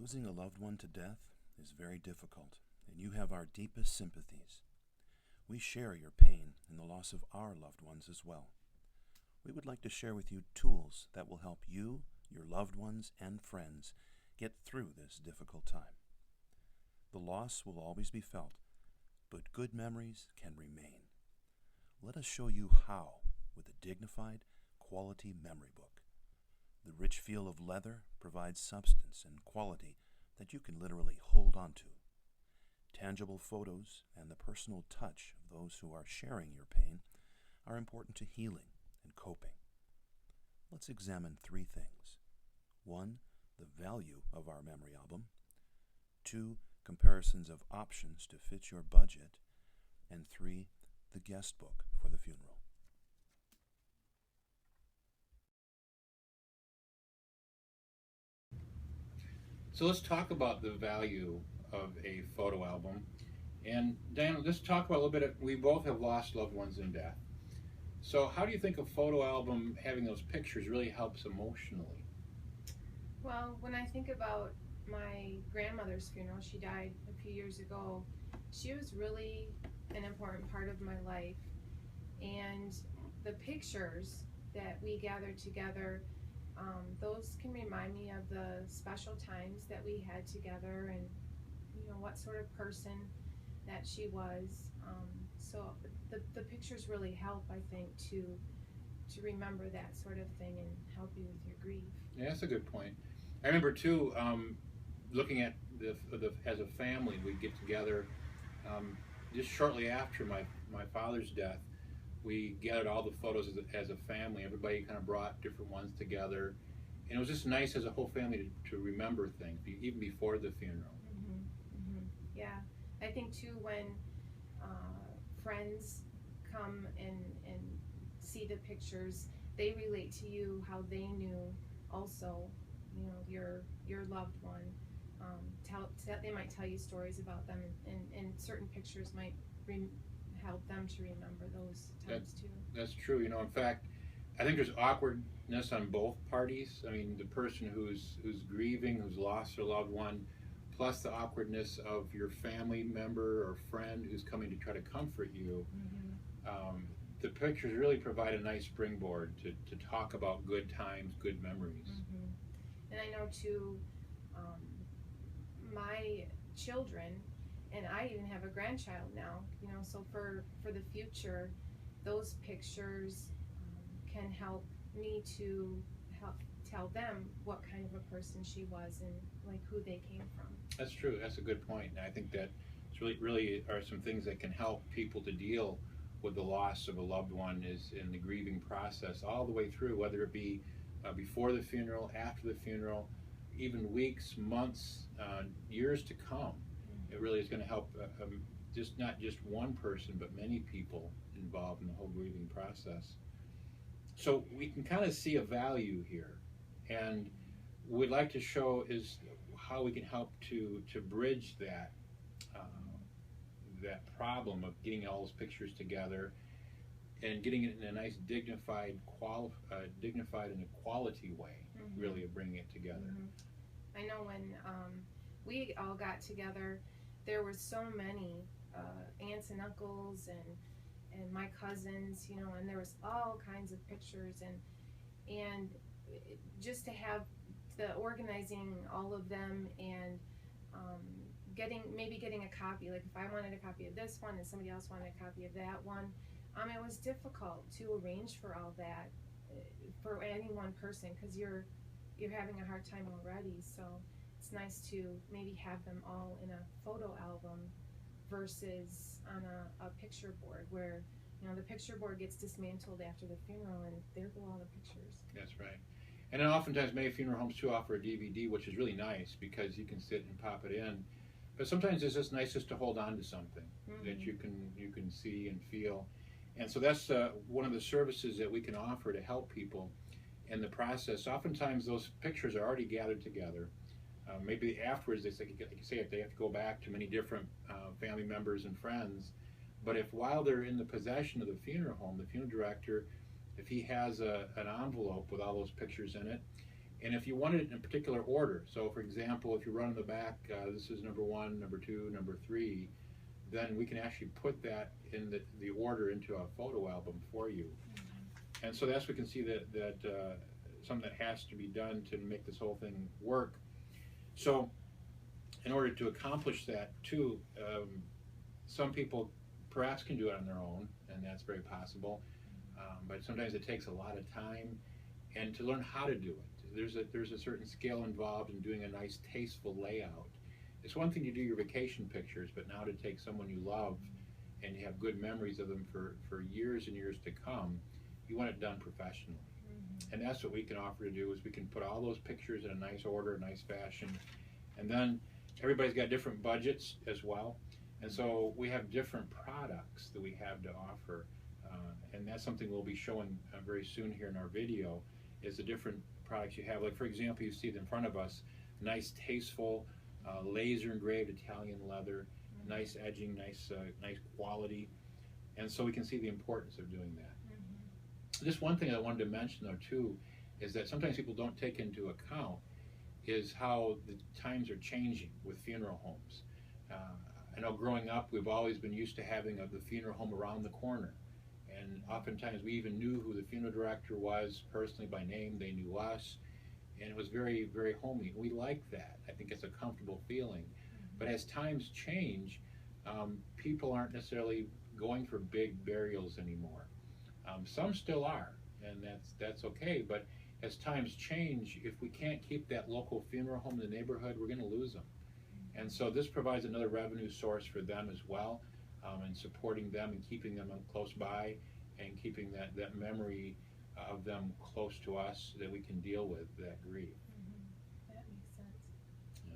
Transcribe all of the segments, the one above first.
Losing a loved one to death is very difficult, and you have our deepest sympathies. We share your pain in the loss of our loved ones as well. We would like to share with you tools that will help you, your loved ones, and friends get through this difficult time. The loss will always be felt, but good memories can remain. Let us show you how with a dignified, quality memory book. The rich feel of leather provides substance and quality that you can literally hold onto. Tangible photos and the personal touch of those who are sharing your pain are important to healing and coping. Let's examine 3 things. 1, the value of our memory album. 2, comparisons of options to fit your budget. And 3, the guest book for the funeral. So let's talk about the value of a photo album. And Diana, let's talk about a little bit. We both have lost loved ones in death. So how do you think a photo album, having those pictures, really helps emotionally? Well, when I think about my grandmother's funeral, she died a few years ago. She was really an important part of my life. And the pictures that we gathered together, those can remind me of the special times that we had together and, what sort of person that she was. So the pictures really help, I think, to remember that sort of thing and help you with your grief. Yeah, that's a good point. I remember too, looking at the as a family, we'd get together just shortly after my father's death. We gathered all the photos as a family. Everybody kind of brought different ones together. And it was just nice as a whole family to remember things, even before the funeral. Yeah, I think too when friends come and see the pictures, they relate to you how they knew also, your loved one. They might tell you stories about them, and certain pictures might help them to remember those times too. That's true. In fact, I think there's awkwardness on both parties. I mean, the person who's grieving, who's lost their loved one, plus the awkwardness of your family member or friend who's coming to try to comfort you. The pictures really provide a nice springboard to talk about good times, good memories. And I know too, my children, and I even have a grandchild now, so for the future, those pictures can help me to help tell them what kind of a person she was and like who they came from. That's true. That's a good point. And I think that it's really are some things that can help people to deal with the loss of a loved one is in the grieving process all the way through, whether it be before the funeral, after the funeral, even weeks, months, years to come. It really is going to help just not just one person, but many people involved in the whole grieving process. So we can kind of see a value here, and what we'd like to show is how we can help to bridge that problem of getting all those pictures together and getting it in a nice dignified and a quality way, really, of bringing it together. I know when we all got together, there were so many aunts and uncles and my cousins, and there was all kinds of pictures and just to have the organizing all of them and getting a copy, like if I wanted a copy of this one and somebody else wanted a copy of that one, it was difficult to arrange for all that for any one person because you're having a hard time already. So it's nice to maybe have them all in a photo album versus on a picture board where the picture board gets dismantled after the funeral and there go all the pictures. That's right. And then oftentimes many funeral homes too offer a DVD, which is really nice because you can sit and pop it in. But sometimes it's just nice just to hold on to something that you can see and feel. And so that's one of the services that we can offer to help people in the process. Oftentimes those pictures are already gathered together. Maybe afterwards, like you say, if they have to go back to many different family members and friends. But if while they're in the possession of the funeral home, the funeral director, if he has an envelope with all those pictures in it, And if you want it in a particular order, so for example, if you run in the back, this is number 1, number 2, number 3, then we can actually put that in the order into a photo album for you. And so that's we can see that something that has to be done to make this whole thing work. So in order to accomplish that too, some people perhaps can do it on their own, and that's very possible. But sometimes it takes a lot of time, and to learn how to do it. There's a certain skill involved in doing a nice, tasteful layout. It's one thing to do your vacation pictures, but now to take someone you love and you have good memories of them for years and years to come, you want it done professionally. And that's what we can offer to do, is we can put all those pictures in a nice order, a nice fashion. And then everybody's got different budgets as well. And so we have different products that we have to offer. And that's something we'll be showing very soon here in our video, is the different products you have. Like for example, you see it in front of us, nice tasteful laser engraved Italian leather, nice edging, nice quality. And so we can see the importance of doing that. Just one thing I wanted to mention though too, is that sometimes people don't take into account is how the times are changing with funeral homes. I know growing up, we've always been used to having the funeral home around the corner. And oftentimes we even knew who the funeral director was personally by name. They knew us. And it was very, very homey. We like that. I think it's a comfortable feeling. But as times change, people aren't necessarily going for big burials anymore. Some still are, and that's okay. But as times change, if we can't keep that local funeral home in the neighborhood, we're going to lose them. And so this provides another revenue source for them as well, and supporting them and keeping them close by and keeping that memory of them close to us so that we can deal with that grief. That makes sense. Yeah.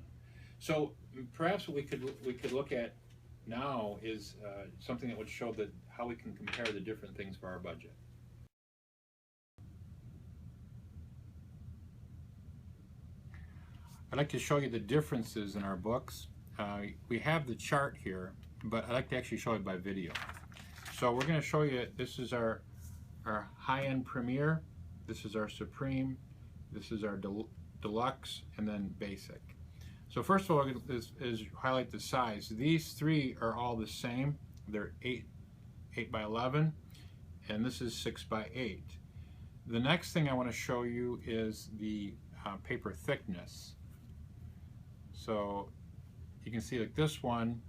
So perhaps what we could look at now is something that would show that how we can compare the different things for our budget. I'd like to show you the differences in our books. We have the chart here, but I'd like to actually show it by video. So we're going to show you, this is our high-end Premier, this is our Supreme, this is our Deluxe, and then Basic. So first of all, is highlight the size. These three are all the same. They're 8 by 11, and this is 6 by 8. The next thing I want to show you is the paper thickness. So you can see like this one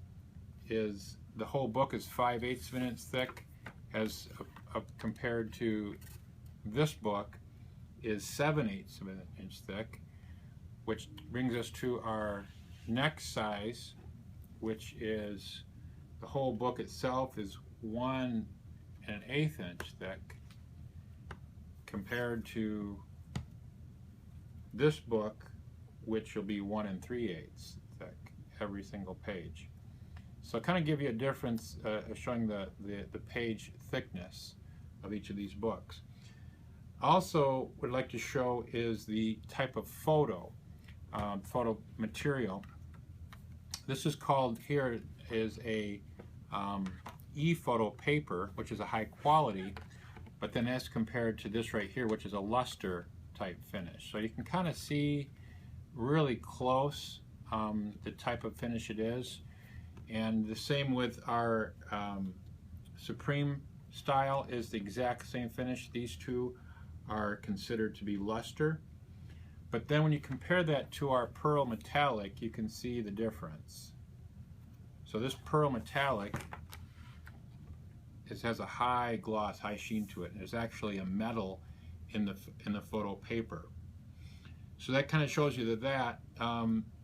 is, the whole book is 5/8 of an inch thick, as compared to this book is 7/8 of an inch thick, which brings us to our next size, which is the whole book itself is 1 1/8 inch thick, compared to this book, which will be 1 3/8 thick, every single page. So I'll kind of give you a difference, showing the page thickness of each of these books. Also, what I'd like to show is the type of photo material. This is called, here is a e-photo paper, which is a high quality, but then as compared to this right here, which is a luster type finish. So you can kind of see really close the type of finish it is. And the same with our Supreme style is the exact same finish. These two are considered to be luster. But then when you compare that to our Pearl Metallic, you can see the difference. So this Pearl Metallic, it has a high gloss, high sheen to it, and there's actually a metal in the photo paper. So that kind of shows you that.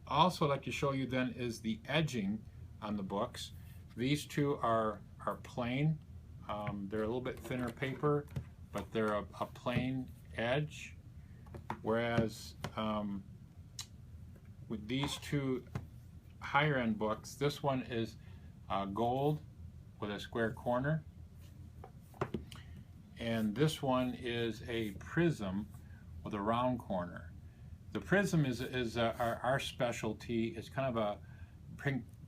Also, I'd like to show you then is the edging on the books. These two are plain. They're a little bit thinner paper, but they're a plain edge. Whereas with these two higher end books, this one is gold with a square corner, and this one is a prism with a round corner. The prism is our specialty. It's kind of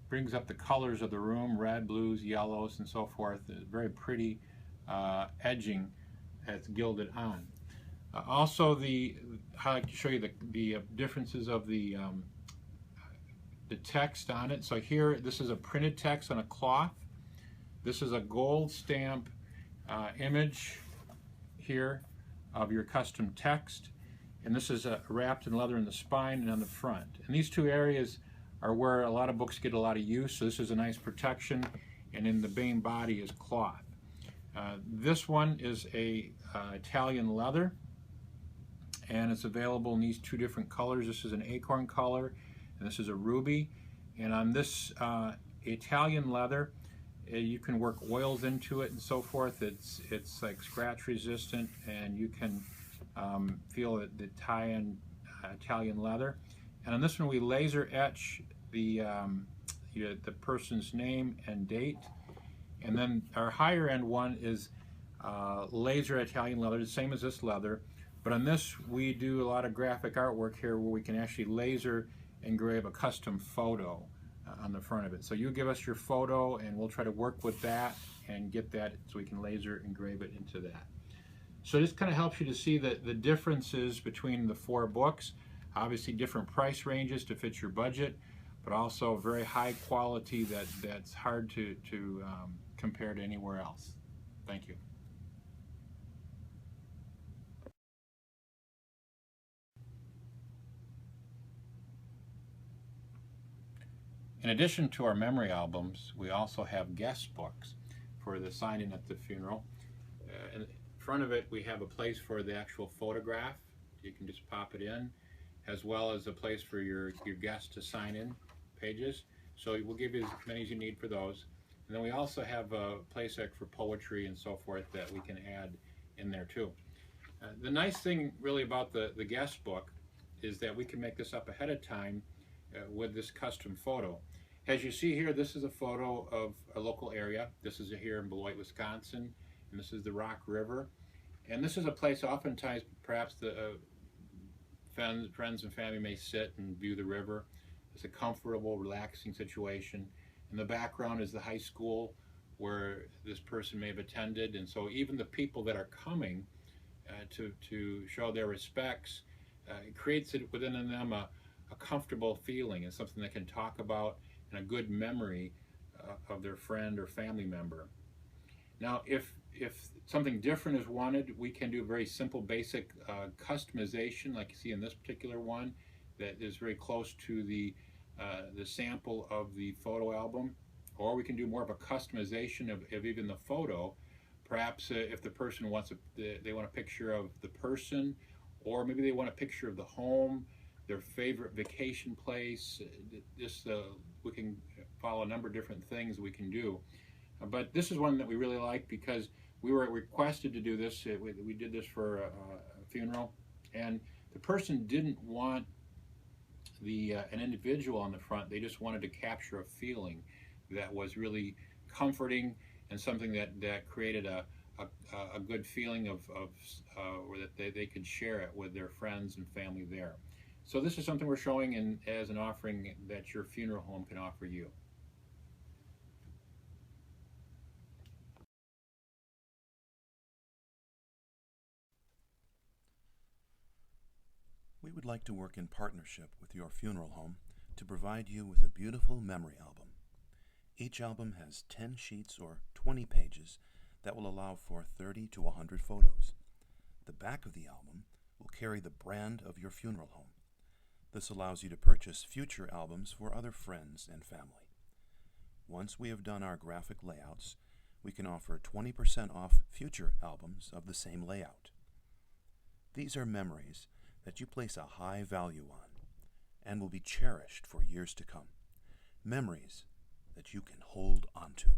brings up the colors of the room, red, blues, yellows, and so forth. It's very pretty edging that's gilded on. Also, I like to show you the differences of the text on it. So here, this is a printed text on a cloth. This is a gold stamp image here of your custom text. And this is wrapped in leather in the spine and on the front. And these two areas are where a lot of books get a lot of use. So this is a nice protection. And in the main body is cloth. This one is a Italian leather. And it's available in these two different colors. This is an acorn color, and this is a ruby. And on this Italian leather, you can work oils into it and so forth. It's like scratch resistant, and you can feel the Italian leather. And on this one, we laser etch the person's name and date. And then our higher end one is laser Italian leather, the same as this leather. But on this, we do a lot of graphic artwork here where we can actually laser engrave a custom photo on the front of it. So you give us your photo and we'll try to work with that and get that so we can laser engrave it into that. So this kind of helps you to see the differences between the four books. Obviously different price ranges to fit your budget, but also very high quality that's hard to compare to anywhere else. Thank you. In addition to our memory albums, we also have guest books for the sign-in at the funeral. In front of it, we have a place for the actual photograph. You can just pop it in, as well as a place for your guests to sign in pages. So we'll give you as many as you need for those. And then we also have a place for poetry and so forth that we can add in there too. The nice thing really about the guest book is that we can make this up ahead of time with this custom photo. As you see here, this is a photo of a local area. This is here in Beloit, Wisconsin, and this is the Rock River. And this is a place oftentimes perhaps the friends and family may sit and view the river. It's a comfortable, relaxing situation. In the background is the high school where this person may have attended, and so even the people that are coming to show their respects, it creates within them a comfortable feeling and something they can talk about and a good memory of their friend or family member. Now, if something different is wanted, we can do very simple, basic customization, like you see in this particular one, that is very close to the sample of the photo album. Or we can do more of a customization of even the photo. Perhaps if the person wants they want a picture of the person, or maybe they want a picture of the home, their favorite vacation place. We can follow a number of different things we can do. But this is one that we really like because we were requested to do this. We did this for a funeral, and the person didn't want an individual on the front. They just wanted to capture a feeling that was really comforting and something that created a good feeling or that they could share it with their friends and family there. So this is something we're showing as an offering that your funeral home can offer you. We would like to work in partnership with your funeral home to provide you with a beautiful memory album. Each album has 10 sheets or 20 pages that will allow for 30 to 100 photos. The back of the album will carry the brand of your funeral home. This allows you to purchase future albums for other friends and family. Once we have done our graphic layouts, we can offer 20% off future albums of the same layout. These are memories that you place a high value on and will be cherished for years to come. Memories that you can hold onto.